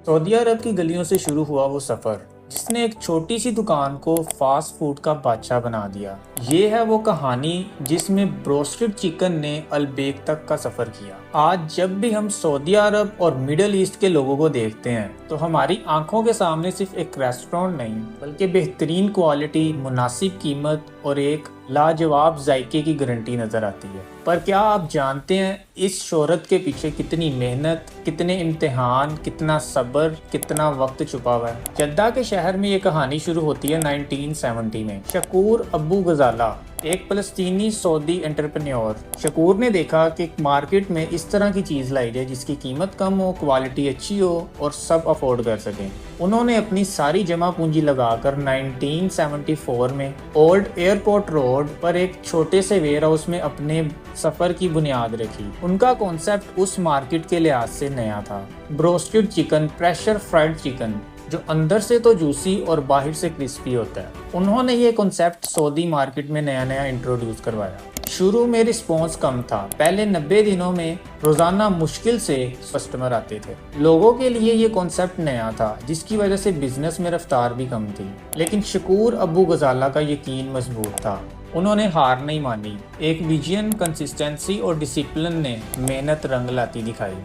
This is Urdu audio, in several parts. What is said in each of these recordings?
سعودی عرب کی گلیوں سے شروع ہوا وہ سفر جس نے ایک چھوٹی سی دکان کو فاسٹ فوڈ کا بادشاہ بنا دیا۔ یہ ہے وہ کہانی جس میں بروسٹڈ چکن نے البیک تک کا سفر کیا۔ آج جب بھی ہم سعودی عرب اور مڈل ایسٹ کے لوگوں کو دیکھتے ہیں تو ہماری آنکھوں کے سامنے صرف ایک ریسٹورانٹ نہیں بلکہ بہترین کوالٹی، مناسب قیمت اور ایک لاجواب ذائقے کی گارنٹی نظر آتی ہے۔ پر کیا آپ جانتے ہیں اس شہرت کے پیچھے کتنی محنت، کتنے امتحان، کتنا صبر، کتنا وقت چھپا ہوا ہے؟ جدہ کے شہر میں یہ کہانی شروع ہوتی ہے 1970 میں۔ شکور ابو غزالہ ایک فلسطینی سعودی انٹرپرینیور۔ شکور نے دیکھا کہ مارکیٹ میں اس طرح کی چیز لائی جائے جس کی قیمت کم ہو، کوالٹی اچھی ہو اور سب افورڈ کر سکیں۔ انہوں نے اپنی ساری جمع پونجی لگا کر 1974 میں اولڈ ایئرپورٹ روڈ پر ایک چھوٹے سے ویئر ہاؤس میں اپنے سفر کی بنیاد رکھی۔ ان کا کانسیپٹ اس مارکیٹ کے لحاظ سے نیا تھا۔ بروسٹڈ چکن، پریشر فرائڈ چکن جو اندر سے تو جوسی اور باہر سے کرسپی ہوتا ہے۔ انہوں نے یہ کنسیپٹ سعودی مارکیٹ میں نیا انٹروڈیوس کروایا۔ شروع میں رسپانس کم تھا۔ پہلے 90 دنوں میں روزانہ مشکل سے کسٹمر آتے تھے۔ لوگوں کے لیے یہ کنسیپٹ نیا تھا جس کی وجہ سے بزنس میں رفتار بھی کم تھی، لیکن شکور ابو غزالہ کا یقین مضبوط تھا۔ انہوں نے ہار نہیں مانی۔ ایک ویژن، کنسسٹنسی اور ڈسپلن نے محنت رنگ لاتی دکھائی۔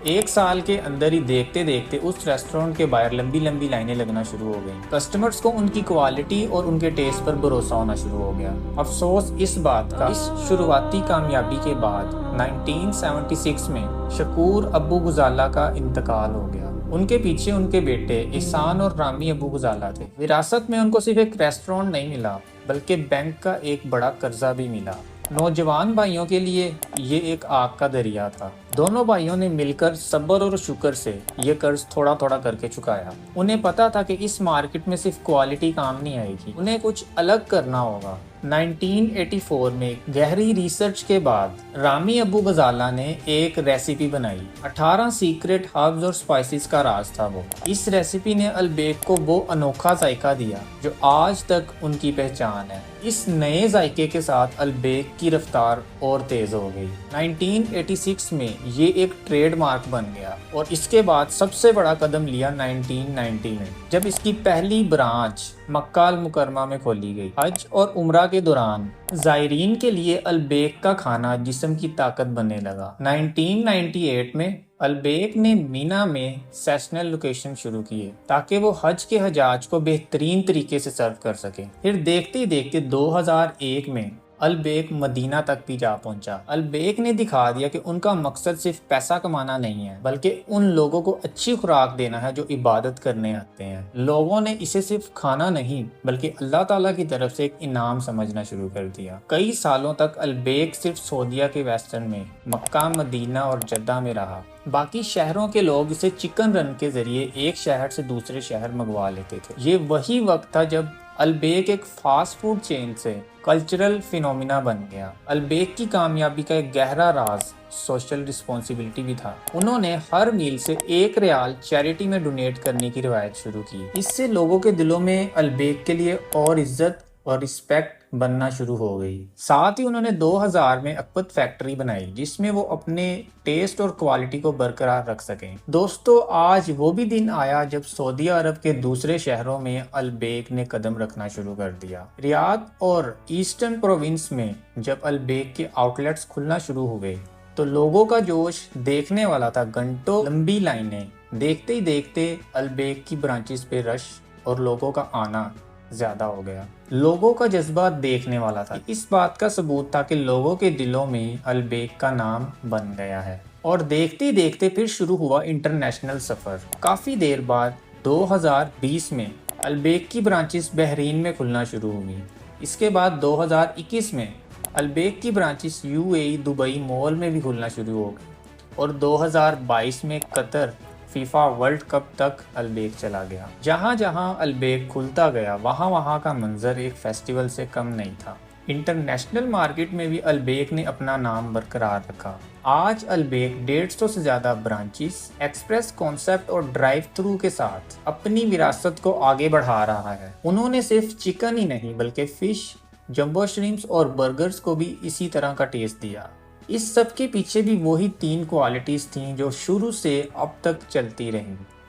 ایک سال کے اندر ہی دیکھتے دیکھتے اس ریسٹورنٹ کے باہر لمبی لائنیں لگنا شروع ہو گئیں۔ کسٹمرز کو ان کی کوالٹی اور ان کے ٹیسٹ پر بھروسہ ہونا شروع ہو گیا۔ افسوس اس بات کا، اس شروعاتی کامیابی کے بعد 1976 میں شکور ابو غزالہ کا انتقال ہو گیا۔ ان کے پیچھے ان کے بیٹے احسان اور رامی ابو غزالہ تھے۔ وراثت میں ان کو صرف ایک ریسٹورنٹ نہیں ملا بلکہ بینک کا ایک بڑا قرضہ بھی ملا۔ نوجوان بھائیوں کے لیے یہ ایک آگ کا دریا تھا۔ دونوں بھائیوں نے مل کر صبر اور شکر سے یہ قرض تھوڑا تھوڑا کر کے چکایا۔ انہیں پتا تھا کہ اس مارکیٹ میں صرف کوالٹی کام نہیں آئے گی، انہیں کچھ الگ کرنا ہوگا۔ 1984 میں گہری ریسرچ کے بعد رامی ابو غزالہ نے ایک ریسیپی بنائی۔ 18 سیکرٹ ہربز اور سپائسز کا راز تھا وہ۔ اس ریسیپی نے البیک کو وہ انوکھا ذائقہ دیا جو آج تک ان کی پہچان ہے۔ اس نئے ذائقے کے ساتھ البیک کی رفتار اور تیز ہو گئی۔ 1986 میں یہ ایک ٹریڈ مارک بن گیا اور اس کے بعد سب سے بڑا قدم لیا 1990 میں جب اس کی پہلی برانچ مکہ المکرمہ میں کھولی گئی۔ حج اور عمرہ کے دوران زائرین کے لیے البیک کا کھانا جسم کی طاقت بننے لگا۔ 1998 میں البیک نے مینا میں سیشنل لوکیشن شروع کیے تاکہ وہ حج کے حجاج کو بہترین طریقے سے سرو کر سکے۔ پھر دیکھتے ہی دیکھتے 2001 میں البیک مدینہ تک بھی جا پہنچا۔ البیک نے دکھا دیا کہ ان کا مقصد صرف پیسہ کمانا نہیں ہے بلکہ ان لوگوں کو اچھی خوراک دینا ہے جو عبادت کرنے آتے ہیں۔ لوگوں نے اسے صرف کھانا نہیں بلکہ اللہ تعالیٰ کی طرف سے ایک انعام سمجھنا شروع کر دیا۔ کئی سالوں تک البیک صرف سعودیہ کے ویسٹرن میں مکہ، مدینہ اور جدہ میں رہا۔ باقی شہروں کے لوگ اسے چکن رن کے ذریعے ایک شہر سے دوسرے شہر منگوا لیتے تھے۔ یہ وہی وقت تھا جب البیک ایک فاسٹ فوڈ چین سے کلچرل فینومینا بن گیا۔ البیک کی کامیابی کا ایک گہرا راز سوشل رسپانسبلٹی بھی تھا۔ انہوں نے ہر میل سے 1 ریال چیریٹی میں ڈونیٹ کرنے کی روایت شروع کی۔ اس سے لوگوں کے دلوں میں البیک کے لیے اور عزت اور رسپیکٹ بننا شروع ہو گئی۔ ساتھ ہی انہوں نے 2000 میں اکپت فیکٹری بنائی جس میں وہ اپنے ٹیسٹ اور کوالٹی کو برقرار رکھ سکیں۔ دوستو، آج وہ بھی دن آیا جب سعودی عرب کے دوسرے شہروں میں البیک نے قدم رکھنا شروع کر دیا۔ ریاض اور ایسٹرن پروونس میں جب البیک کے آؤٹ لیٹس کھلنا شروع ہوئے تو لوگوں کا جوش دیکھنے والا تھا۔ گھنٹوں لمبی لائنیں، دیکھتے ہی دیکھتے البیک کی برانچز پہ رش اور لوگوں کا آنا زیادہ ہو گیا۔ لوگوں کا جذبہ دیکھنے والا تھا۔ اس بات کا ثبوت تھا کہ لوگوں کے دلوں میں البیک کا نام بن گیا ہے۔ اور دیکھتے دیکھتے پھر شروع ہوا انٹرنیشنل سفر۔ کافی دیر بعد 2020 میں البیک کی برانچز بحرین میں کھلنا شروع ہوئی۔ اس کے بعد 2021 میں البیک کی برانچز UAE دبئی مال میں بھی کھلنا شروع ہو گئی اور 2022 میں قطر فیفا ورلڈ کپ تک البیک چلا گیا۔ جہاں جہاں البیک کھلتا گیا وہاں کا منظر ایک فیسٹیول سے کم نہیں تھا۔ انٹرنیشنل مارکیٹ میں بھی البیک نے اپنا نام برقرار رکھا۔ آج البیک 150 سے زیادہ برانچز، ایکسپریس کانسیپٹ اور ڈرائیو تھرو کے ساتھ اپنی وراثت کو آگے بڑھا رہا ہے۔ انہوں نے صرف چکن ہی نہیں بلکہ فش، جمبو شریمپس اور برگرز کو بھی اسی طرح کا ٹیسٹ دیا۔ اس سب کے پیچھے بھی وہی 3 کوالٹیز تھیں جو شروع سے اب تک چلتی رہیں: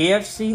KFC